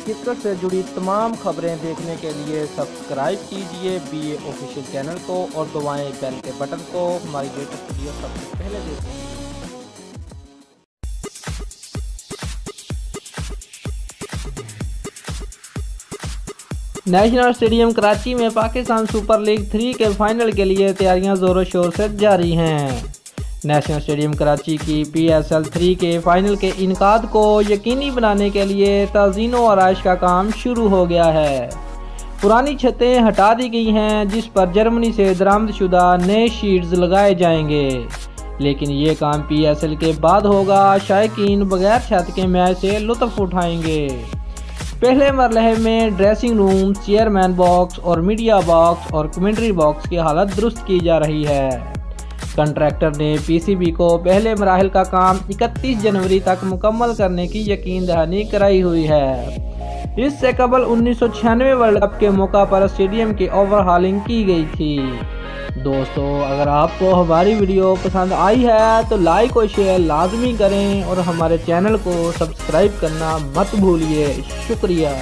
Cricket से जुड़ी तमाम खबरें देखने के लिए सब्सक्राइब कीजिए BA ऑफिशियल चैनल को और दबाएं बेल के बटन को हमारी लेटेस्ट वीडियो सबसे पहले देखें। नेशनल स्टेडियम कराची में पाकिस्तान सुपर लीग 3 के फाइनल के लिए तैयारियां जोरों शोर से जारी हैं। नेशनल स्टेडियम कराची की PSL 3 के फाइनल के इनकाद को यकीनी बनाने के लिए तज़ीन व आराइश का काम शुरू हो गया है। पुरानी छतें हटा दी गई हैं जिस पर जर्मनी से दरामदशुदा नए शीट्स लगाए जाएंगे, लेकिन ये काम PSL के बाद होगा। शायकीन बगैर छत के मैच से लुत्फ़ उठाएंगे। पहले मरहले में ड्रेसिंग रूम, चेयरमैन बॉक्स और मीडिया बॉक्स और कमेंट्री बॉक्स की हालत दुरुस्त की जा रही है। कंट्रैक्टर ने PCB को पहले मराहल का काम 31 जनवरी तक मुकम्मल करने की यकीन दहानी कराई हुई है। इससे कबल 1996 वर्ल्ड कप के मौका पर स्टेडियम की ओवरहॉलिंग की गई थी। दोस्तों, अगर आपको हमारी वीडियो पसंद आई है तो लाइक और शेयर लाजमी करें और हमारे चैनल को सब्सक्राइब करना मत भूलिए। शुक्रिया।